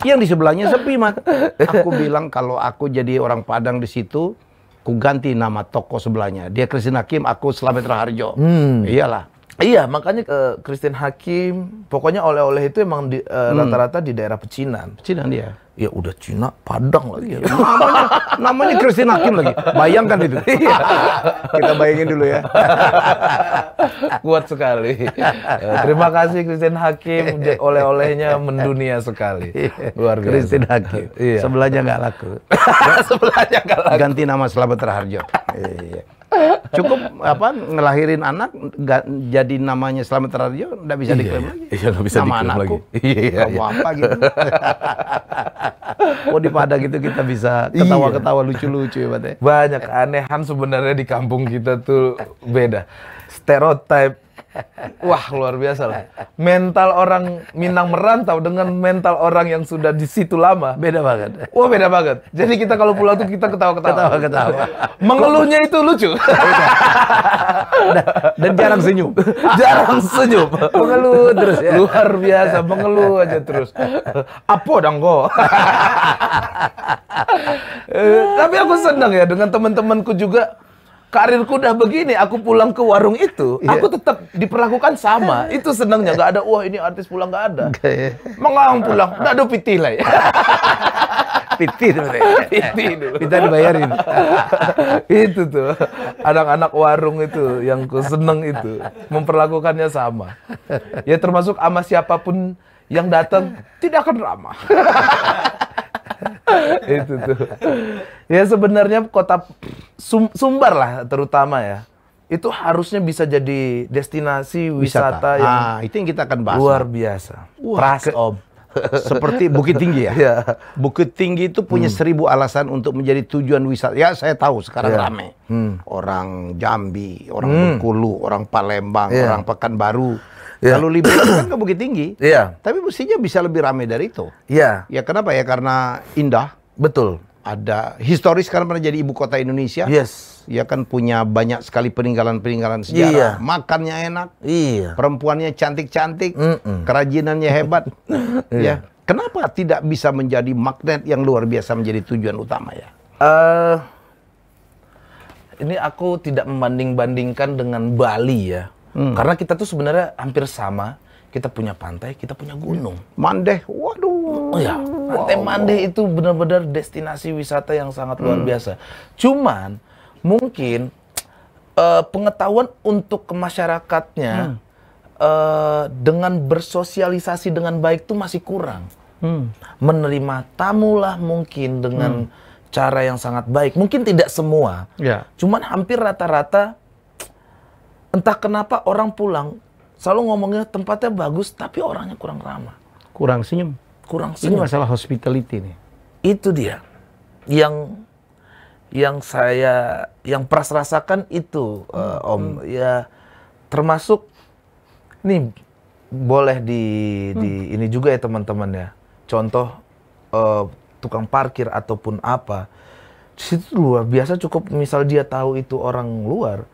Yang di sebelahnya sepi, Mat. Aku bilang kalau aku jadi orang Padang di situ, ku ganti nama toko sebelahnya. Dia Christine Hakim, aku Slamet Raharjo. Iyalah. Iya, makanya Christine Hakim, pokoknya oleh-oleh itu emang rata-rata di daerah pecinan. Pecinan dia. Ya udah Cina, Padang lagi. Namanya Christine Hakim lagi. Bayangkan itu. Kita bayangin dulu ya. Kuat sekali. Terima kasih Christine Hakim, oleh-olehnya mendunia sekali. Luar biasa. Christine Hakim. Iya. Sebelahnya nggak laku. Sebelahnya nggak laku. Ganti nama Slamet Raharjo. Iya. Cukup ngelahirin anak jadi namanya Slamet Raharjo, nggak bisa diklaim lagi. Iya, nggak bisa nama diklaim anakku. lagi. Iya. Kamu apa gitu? Oh di Padang gitu kita bisa ketawa-ketawa lucu-lucu ya, Pak. Banyak keanehan sebenarnya di kampung kita tuh beda. Stereotip. Wah, luar biasa lah. Mental orang Minang merantau dengan mental orang yang sudah di situ lama. Beda banget. Wah, beda banget. Jadi kita kalau pulang tuh kita ketawa-ketawa. Ketawa-ketawa. Mengeluhnya itu lucu. Dan jarang senyum. Jarang senyum. Mengeluh terus ya. Luar biasa, mengeluh aja terus. Apa dong kok? Tapi aku senang ya dengan teman-temanku juga. Karirku udah begini, aku pulang ke warung itu, aku tetap diperlakukan sama. Itu senangnya, nggak ada, wah ini artis pulang, nggak ada. Mengang pulang, nggak ada pitilai. Piti tuh. Piti dulu. Kita dibayarin. Itu tuh, anak-anak warung itu yang ku seneng itu, memperlakukannya sama. Ya termasuk sama siapapun yang datang, tidak akan ramah. Itu tuh. Ya sebenarnya kota Sumbar lah terutama ya. Itu harusnya bisa jadi destinasi wisata yang itu yang kita akan bahas. Luar biasa. Pras Om. Seperti Bukit Tinggi ya. Iya. Bukit Tinggi itu punya 1000 alasan untuk menjadi tujuan wisata. Ya saya tahu sekarang rame. Orang Jambi, orang Bengkulu, orang Palembang, orang Pekanbaru. Lalu liburan kan ke Bukit Tinggi. Iya. Tapi mestinya bisa lebih ramai dari itu. Iya. Ya kenapa ya? Karena indah. Betul. Ada historis karena pernah jadi ibu kota Indonesia. Yes. Ya kan punya banyak sekali peninggalan-peninggalan sejarah. Iya. Makannya enak. Iya. Perempuannya cantik-cantik. Kerajinannya hebat. Ya. Kenapa tidak bisa menjadi magnet yang luar biasa menjadi tujuan utama ya? Ini aku tidak membanding-bandingkan dengan Bali ya. Karena kita tuh sebenarnya hampir sama. Kita punya pantai, kita punya gunung. Mandeh, waduh. Oh ya, Pantai Mandeh itu benar-benar destinasi wisata yang sangat luar biasa. Cuman mungkin pengetahuan untuk ke masyarakatnya dengan bersosialisasi dengan baik itu masih kurang. Menerima tamu lah mungkin dengan cara yang sangat baik. Mungkin tidak semua. Cuman hampir rata-rata entah kenapa orang pulang selalu ngomongnya tempatnya bagus, tapi orangnya kurang ramah. Kurang senyum. Kurang Ini senyum. masalah hospitality nih. Itu dia. Yang Pras rasakan itu, Om. Ya, termasuk, nih, boleh ini juga ya teman-teman ya. Contoh, tukang parkir ataupun apa. Di situ luar biasa cukup, misal dia tahu itu orang luar,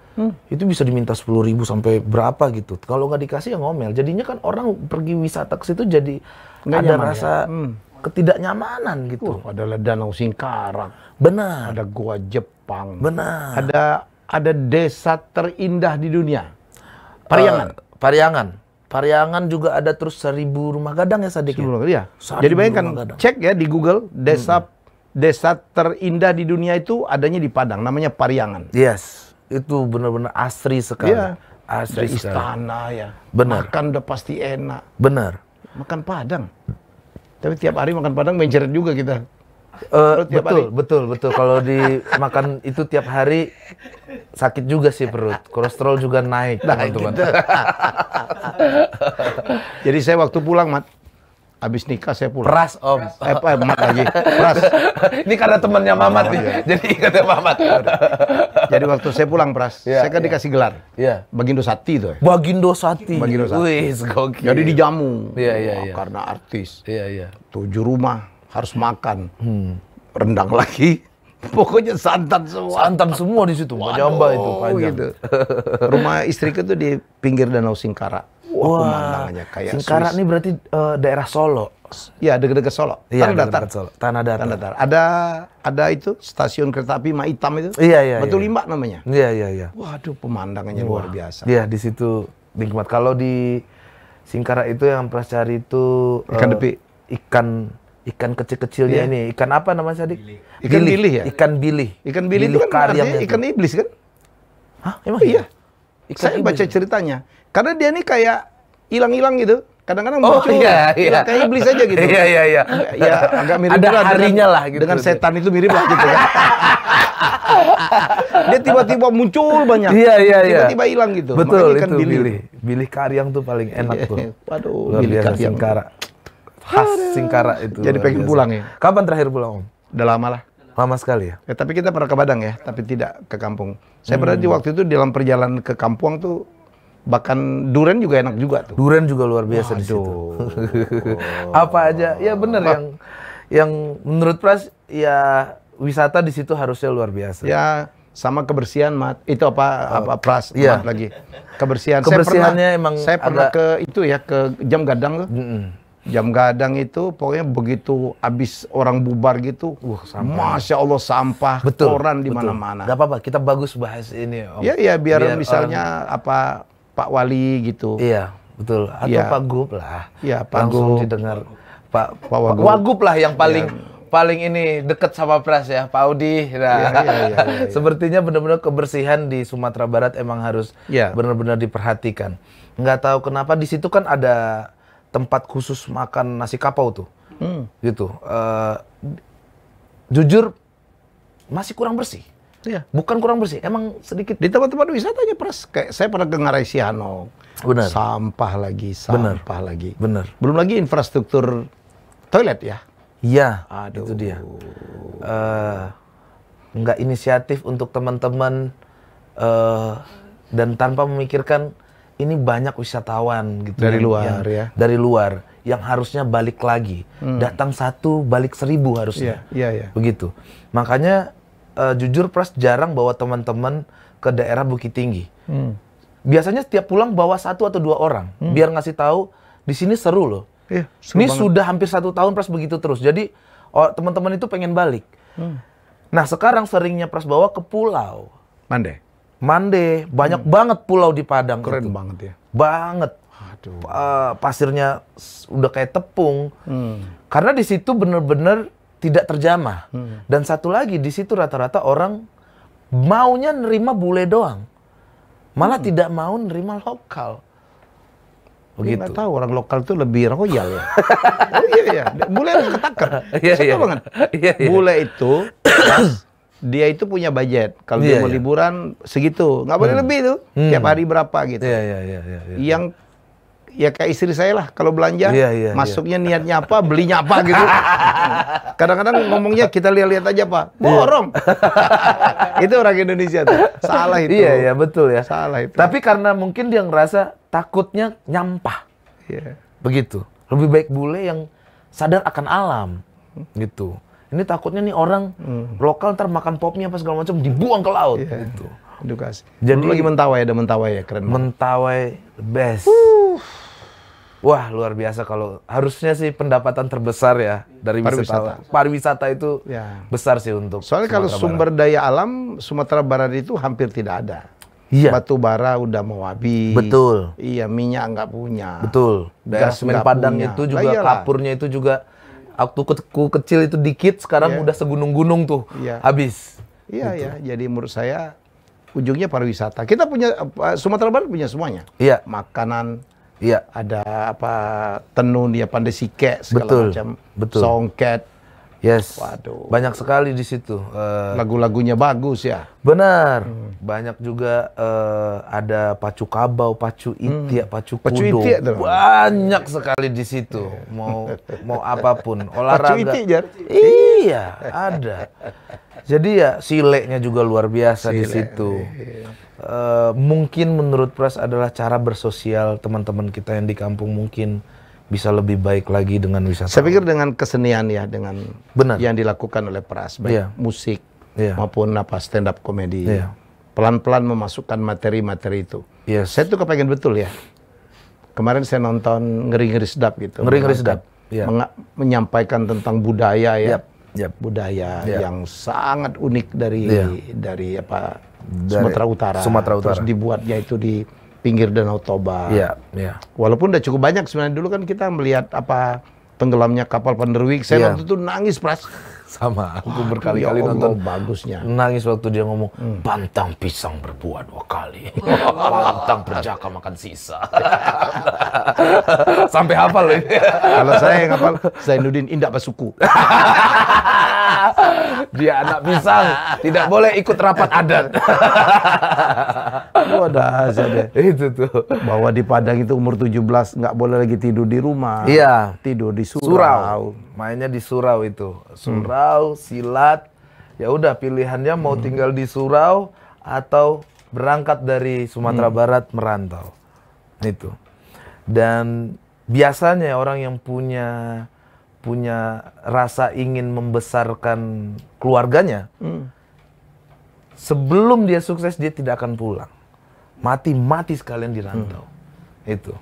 itu bisa diminta 10.000 sampai berapa gitu. Kalau nggak dikasih ya ngomel. Jadinya kan orang pergi wisata ke situ jadi nggak ada nyaman, rasa ketidaknyamanan gitu. Ada Danau Singkarak. Benar. Ada Gua Jepang. Benar. Ada desa terindah di dunia. Pariangan. Pariangan juga ada, terus 1000 rumah gadang ya Sadik. Ya. 1000 Jadi bayangkan, rumah gadang. cek ya di Google desa desa terindah di dunia itu adanya di Padang, namanya Pariangan. Yes, itu benar-benar asri sekali. Iya. Asri Ada sekali. istana ya. Benar. Makan udah pasti enak. Benar. Makan Padang. Tapi tiap hari makan Padang menceret juga kita. Tiap hari. Betul. Kalau dimakan itu tiap hari sakit juga sih perut. Kolesterol juga naik, teman-teman. Gitu. Jadi saya waktu pulang, Mat, habis nikah saya pulang. Pras, Om. Mat lagi. Pras. Ini karena temannya Mamat nih. iya. Jadi ikatnya Mamat. Jadi waktu saya pulang, Pras, Iya, saya kan dikasih gelar. Iya. Bagindo Sati itu. Bagindo Sati. Bagindo Sati. Wih, gokil. Jadi dijamu. Iya. Karena artis. Iya. 7 rumah harus makan. Rendang lagi. Pokoknya santan semua. Santan semua di situ. Jamba itu panjang. Gitu. Rumah istriku tuh di pinggir Danau Singkara. Wah, pemandangannya kayak Singkara Swiss. ini berarti daerah Solo. Ya, dekat-dekat Solo. Iya, Tanah datar. dekat Solo. Tanah datar. Tanah datar. Ada itu stasiun kereta api Ma Hitam itu. Iya. Batu Limba namanya. Iya. Waduh, pemandangannya luar biasa. Iya, di situ nikmat. Kalau di Singkara itu yang pernah cari itu Ikan depi. Ikan kecil-kecilnya Iya. ini. Ikan apa namanya tadi? Ikan bilih ya? Ikan bilih. Ikan bilih itu kan karyang artinya itu. ikan iblis kan? Hah? Emang Iya. Ikan Saya iblis. baca ceritanya. Karena dia ini kayak hilang-hilang gitu. Kadang-kadang Oh, muncul. iya. Kayak iblis aja gitu. Iya. Ya agak mirip Ada juga harinya lah gitu. Dengan setan itu mirip lah gitu kan. Dia tiba-tiba muncul banyak. Iya. Tiba-tiba hilang gitu. Betul, Makanya ikan itu bilih. bilih. Bilih karyang tuh paling enak tuh. Waduh, Luar bilih biasa karyang. Singkara. Khas Singkara itu. Jadi luar pengen biasa. pulang ya? Kapan terakhir pulang, Om? Udah lama lah. Lama sekali ya? Tapi kita pernah ke Padang ya, tapi tidak ke kampung. Saya pernah di waktu itu dalam perjalanan ke kampung tuh, bahkan durian juga enak juga tuh. Durian juga luar biasa di situ. Apa aja? Ya bener yang menurut Pras ya wisata di situ harusnya luar biasa. Ya sama kebersihan, Mat. Itu apa Pras, Iya. Mat lagi. Kebersihan. Kebersihannya emang saya pernah agak- ke itu ya, ke Jam Gadang tuh. Jam Gadang itu pokoknya begitu habis orang bubar gitu, Masya Allah sampah, koran di mana-mana. Gak apa-apa, kita bagus bahas ini, Om. Ya biar misalnya apa Pak Wali gitu. Iya, betul. Atau Iya. Pak Gub lah. Iya, Pak Langsung Gub. didengar. Pak Wagub. Wagub lah yang paling ini deket sama Pras ya, Pak Audi. Nah, Iya. sepertinya benar-benar kebersihan di Sumatera Barat emang harus Iya. benar-benar diperhatikan. Nggak tahu kenapa di situ kan ada tempat khusus makan nasi kapau tuh, gitu. Jujur masih kurang bersih. Iya. Bukan kurang bersih, emang sedikit. Di tempat-tempat wisatanya Pras, kayak saya pernah ke Ngarai Sihanok. Benar. Sampah lagi. Bener. Belum lagi infrastruktur toilet ya. Iya, Aduh. itu dia. Nggak inisiatif untuk teman-teman dan tanpa memikirkan ini banyak wisatawan gitu Dari yang- luar, yang- ya. dari luar yang harusnya balik lagi, datang 1 balik 1000 harusnya. Iya. Begitu. Makanya jujur Pras jarang bawa teman-teman ke daerah Bukit Tinggi. Biasanya setiap pulang bawa 1 atau 2 orang biar ngasih tahu di sini seru loh. Iya, seru Ini banget. sudah hampir 1 tahun Pras begitu terus. Jadi teman-teman itu pengen balik. Nah sekarang seringnya Pras bawa ke pulau. Mande, banyak banget pulau di Padang. Keren itu. banget ya. Banget. Aduh. Pasirnya udah kayak tepung. Karena di situ bener-bener tidak terjamah. Dan satu lagi di situ rata-rata orang maunya nerima bule doang. Malah tidak mau nerima lokal. Begitu. Begitu. Nggak tahu orang lokal tuh lebih royal ya. Oh iya. Bule ketaker. Iya. Saya tahu banget. Iya. Bule itu dia itu punya budget. Kalau Iya, dia mau iya. liburan segitu, nggak boleh lebih tuh. Tiap hari berapa gitu. Iya. Yang ya kayak istri saya lah, kalau belanja Iya, masuknya niatnya apa, belinya apa gitu. Kadang-kadang ngomongnya kita lihat-lihat aja Pak, borong. Itu orang Indonesia tuh, salah itu. Iya, betul ya. Salah itu. Tapi karena mungkin dia ngerasa takutnya nyampah. Iya. Begitu. Lebih baik bule yang sadar akan alam. Gitu. Ini takutnya nih orang lokal ntar makan popnya apa segala macam dibuang ke laut. Iya. Gitu. Edukasi. Jadi- Jadi lagi Mentawai, ada Mentawai ya, keren banget. Mentawai the best. Wah, luar biasa kalau harusnya sih pendapatan terbesar ya dari Pariwisata. wisatawan. Pariwisata itu Ya. besar sih untuk Soalnya kalau Sumatera sumber daya alam Sumatera Barat itu hampir tidak ada. Iya. Batu bara udah mau habis. Betul. Iya, minyak nggak punya. Betul. Daerah Gas Semen nggak Padang punya. itu Lah juga iyalah. kapurnya itu juga Waktu kecil itu dikit, sekarang Iya. udah segunung-gunung tuh. Iya. Habis. Iya ya, jadi menurut saya ujungnya pariwisata. Kita punya Sumatera Barat punya semuanya. Iya. Makanan, Iya. ada apa tenun, ya pandai sike segala Betul, macam. betul. Songket, Yes. Waduh. Banyak sekali di situ. lagu-lagunya bagus ya. Benar. Banyak juga ada pacu kabau, pacu itiak, pacu Pacu kudo. itiak tuh. Banyak sekali di situ. Mau apapun, olahraga. Pacu itiak, Jar? Iya, ada. Jadi ya sileknya juga luar biasa di situ. Mungkin menurut Pras adalah cara bersosial teman-teman kita yang di kampung mungkin bisa lebih baik lagi dengan wisata. Saya pikir dengan kesenian ya, dengan Benar. yang dilakukan oleh Pras, baik Iya. musik Iya. maupun apa stand up komedi. Iya. Pelan-pelan memasukkan materi-materi itu. Yes. Saya tuh kepengen betul ya. Kemarin saya nonton Ngeri-Ngeri Sedap gitu. Ngeri-Ngeri Sedap, iya. Menyampaikan tentang budaya ya. Yap. Budaya Iya. yang sangat unik dari Iya. Sumatera Utara. Sumatera Utara. Terus dibuatnya itu di pinggir Danau Toba. Iya, iya. Walaupun udah cukup banyak sebenarnya, dulu kan kita melihat apa tenggelamnya kapal Panderwijk. Saya Iya. waktu itu nangis, Pras. Sama, aku Aduh, berkali-kali ya Allah, nonton. bagusnya. Nangis waktu dia ngomong, pantang pisang berbuah 2 kali. Pantang berjaka makan sisa. Sampai hafal loh ini. Kalau saya yang hafal Zainuddin Indak Basuku. Dia anak pisang, tidak boleh ikut rapat adat. Itu ada saja. Itu tuh. Bahwa di Padang itu umur 17 nggak boleh lagi tidur di rumah. Iya. Tidur di Surau. surau. Mainnya di surau itu. Surau, silat. Ya udah pilihannya mau tinggal di surau atau berangkat dari Sumatera Barat merantau. Itu. Dan biasanya orang yang punya rasa ingin membesarkan keluarganya, sebelum dia sukses dia tidak akan pulang. Mati sekalian di rantau. Itu.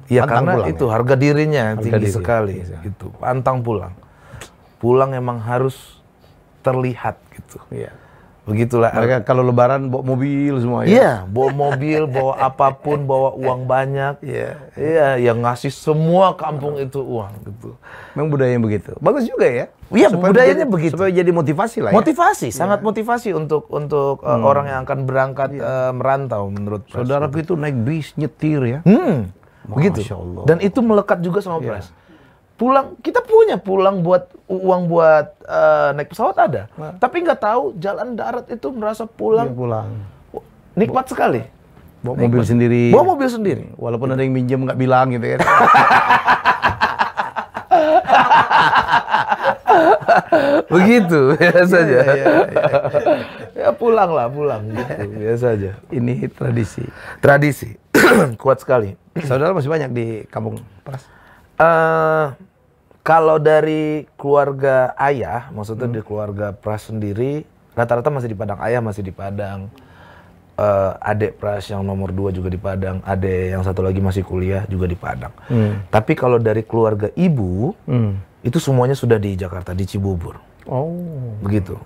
Ya Pantang karena pulang, itu ya? harga dirinya tinggi diri, sekali. iya. Gitu. Pantang pulang. Pulang emang harus terlihat gitu. Iya. Begitulah. Mereka kalau lebaran bawa mobil semua ya. Iya, bawa mobil, bawa apapun, bawa uang banyak. Iya. Iya, yang ngasih semua kampung itu uang gitu. Memang budaya yang begitu. Bagus juga ya. Iya, Supaya budayanya jadi- begitu. Supaya jadi motivasi lah ya. Motivasi, sangat motivasi untuk orang yang akan berangkat merantau menurut Pras. Saudaraku itu naik bis nyetir ya. Begitu. Masya Allah. Dan itu melekat juga sama Pras. Pulang, kita punya pulang buat uang buat naik pesawat ada. Tapi nggak tahu jalan darat itu merasa Dia pulang pulang. nikmat sekali. Bawa mobil sendiri. Bawa mobil sendiri. Walaupun ada yang minjem nggak bilang gitu kan. Begitu, biasa aja. Iya. Ya pulang gitu, biasa aja. Ini tradisi. Tradisi, kuat sekali. Saudara masih banyak di kampung Pras. Kalau dari keluarga ayah, maksudnya di keluarga Pras sendiri, rata-rata masih di Padang. Ayah masih di Padang. Adik Pras yang nomor 2 juga di Padang. Adik yang satu lagi masih kuliah juga di Padang. Tapi kalau dari keluarga ibu, itu semuanya sudah di Jakarta, di Cibubur. Oh. Begitu.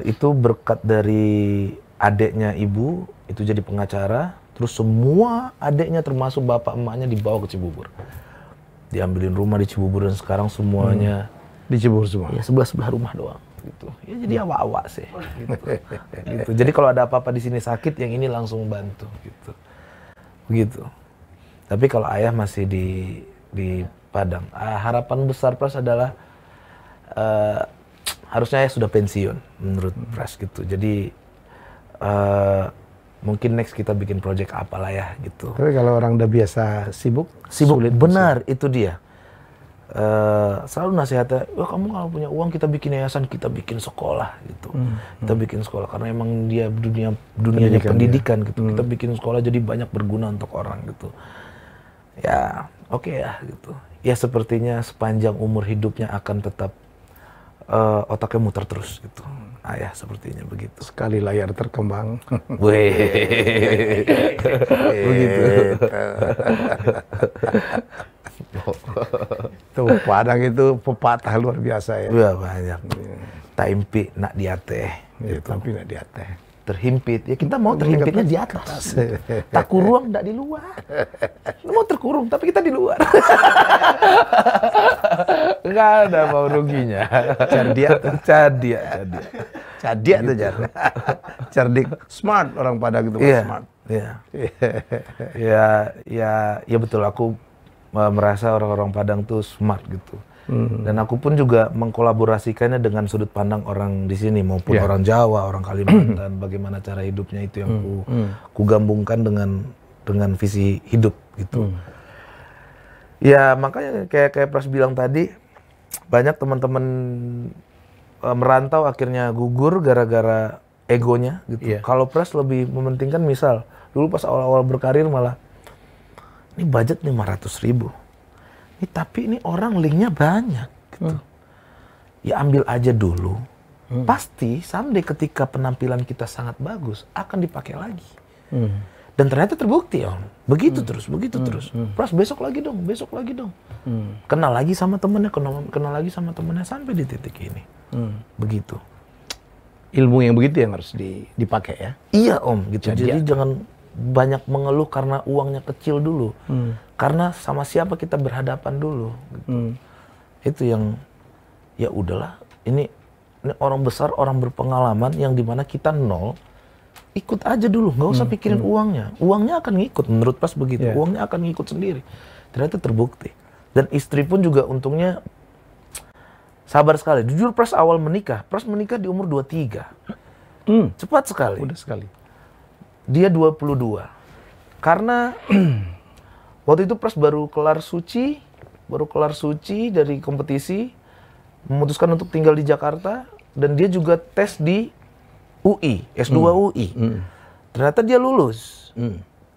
Itu berkat dari adiknya ibu, itu jadi pengacara. Terus semua adiknya termasuk bapak emaknya dibawa ke Cibubur. Diambilin rumah di Cibubur dan sekarang semuanya Di Cibubur semua. ya sebelah rumah doang. Gitu. Ya jadi awak-awak sih. Gitu. Gitu. Jadi kalau ada apa-apa di sini sakit, yang ini langsung bantu. Gitu. Begitu. Tapi kalau ayah masih di Padang. Harapan besar Pras adalah harusnya ayah sudah pensiun menurut Pras gitu. Jadi mungkin next kita bikin project apalah ya gitu. Tapi kalau orang udah biasa sibuk sulit Benar, itu dia. Selalu nasihatnya, wah kamu kalau punya uang kita bikin yayasan, kita bikin sekolah gitu. Kita bikin sekolah karena emang dia dunianya pendidikan gitu. Kita bikin sekolah jadi banyak berguna untuk orang gitu. Ya, oke ya gitu. Ya sepertinya sepanjang umur hidupnya akan tetap otaknya muter terus gitu. Ayah sepertinya begitu. sekali layar terkembang. Weh. Begitu. Tuh Padang itu pepatah luar biasa ya. Ya banyak. Taimpi nak diate. Ya, tapi nggak di atas. terhimpit. Ya kita mau terhimpitnya di atas. Tak kurung, enggak di luar. Mau terkurung, tapi kita di luar. Enggak ada mau ruginya. Cadia tuh Jar. Cerdik, smart orang Padang itu, Iya, smart. Ya betul, aku merasa orang-orang Padang tuh smart gitu. Dan aku pun juga mengkolaborasikannya dengan sudut pandang orang di sini maupun orang Jawa, orang Kalimantan, bagaimana cara hidupnya itu yang ku gabungkan dengan visi hidup gitu. Ya makanya kayak Pras bilang tadi, banyak teman-teman merantau akhirnya gugur gara-gara egonya gitu. Kalau Pras lebih mementingkan, misal dulu pas awal-awal berkarir malah ini budget 500.000. Tapi ini orang linknya banyak gitu. Ya ambil aja dulu. Pasti someday ketika penampilan kita sangat bagus akan dipakai lagi. Dan ternyata terbukti Om. Begitu terus. Pras besok lagi dong. Kenal lagi sama temennya, kenal lagi sama temennya sampai di titik ini. Begitu. Ilmu yang begitu yang harus dipakai ya. Iya Om gitu. Jadi jangan banyak mengeluh karena uangnya kecil dulu. Karena sama siapa kita berhadapan dulu gitu. Itu yang ya udahlah, ini orang besar, orang berpengalaman yang dimana kita nol, ikut aja dulu, nggak usah pikirin uangnya. Uangnya akan ngikut, menurut Pras begitu. Uangnya akan ngikut sendiri. Ternyata terbukti. Dan istri pun juga untungnya sabar sekali. Jujur Pras awal menikah, Pras menikah di umur 23. Cepat sekali. Udah sekali. Dia 22. Karena waktu itu Pras baru kelar suci dari kompetisi, memutuskan untuk tinggal di Jakarta, dan dia juga tes di UI, S2 UI. Ternyata dia lulus.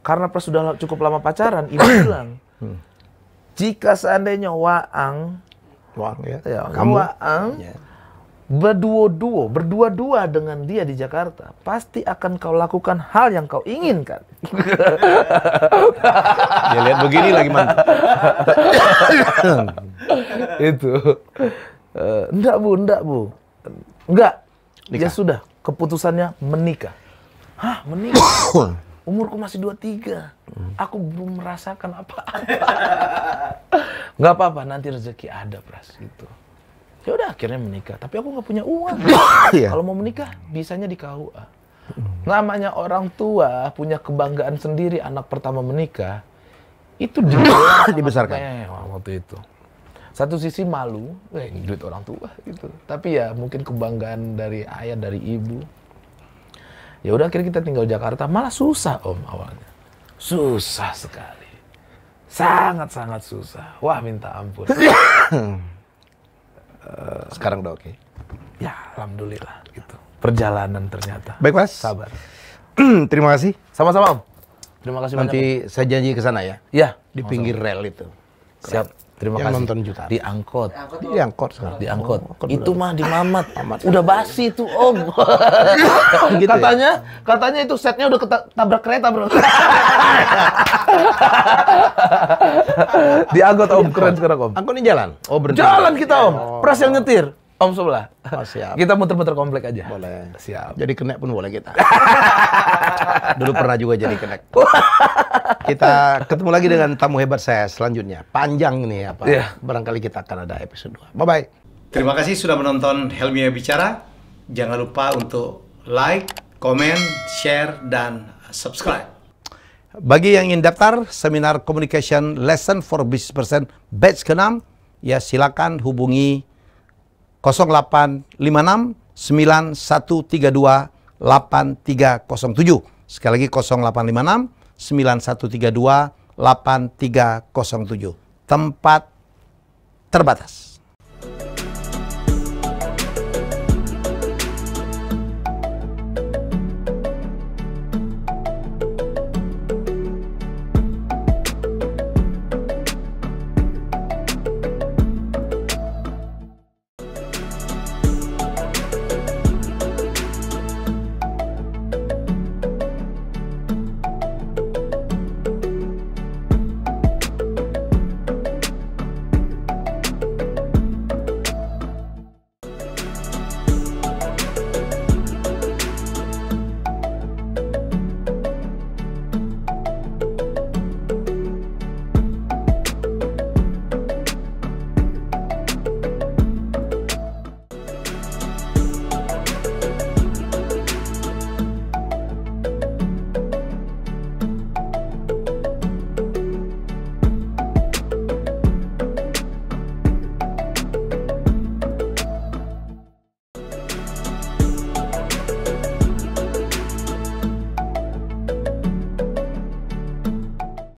Karena Pras sudah cukup lama pacaran, ibu bilang, jika seandainya Waang berdua-dua dengan dia di Jakarta, pasti akan kau lakukan hal yang kau inginkan. Dia lihat begini lagi mantap. Itu. Enggak bu. Enggak. Dia sudah, keputusannya menikah. Hah, menikah? Umurku masih 23. Aku belum merasakan apa-apa. Nggak apa-apa, nanti rezeki ada Pras gitu. Ya udah akhirnya menikah, tapi aku nggak punya uang. Kalau mau menikah bisanya di KUA. Namanya orang tua punya kebanggaan sendiri, anak pertama menikah itu dibesarkan waktu itu. Satu sisi malu, duit orang tua gitu. Tapi ya mungkin kebanggaan dari ayah, dari ibu. Ya udah akhirnya kita tinggal Jakarta, malah susah Om awalnya. Susah sekali. Sangat-sangat susah. Wah, minta ampun. Sekarang udah oke. Ya, alhamdulillah gitu. Perjalanan ternyata. Baik, Mas. Sabar. Terima kasih. Sama-sama, Om. Terima kasih banyak. Nanti saya janji ke sana ya. Ya, Di pinggir rel itu. siap. Terima Yang kasih. nonton jutaan. Di angkot. Di angkot sekarang. Di angkot. angkot Itu udah. mah di Mamat. Udah basi tuh, Om. Gitu Katanya itu setnya udah ketabrak kereta, Bro. Di angkot, Om. Keren sekarang, Om. Angkot ini jalan? Oh, berhenti. Jalan kita, Om. Pras yang nyetir. Om sebelah. Oh, siap. Kita muter-muter komplek aja. Boleh. Siap. Jadi kenek pun boleh kita. Dulu pernah juga jadi kenek. Kita ketemu lagi dengan tamu hebat saya selanjutnya. Panjang nih apa. Barangkali kita akan ada episode 2. Bye-bye. Terima kasih sudah menonton Helmi Bicara. Jangan lupa untuk like, komen, share, dan subscribe. Bagi yang ingin daftar seminar Communication Lesson for Business Person batch ke-6, ya silakan hubungi 0856 9132 8307. Sekali lagi 0856 9132 8307. Tempat terbatas.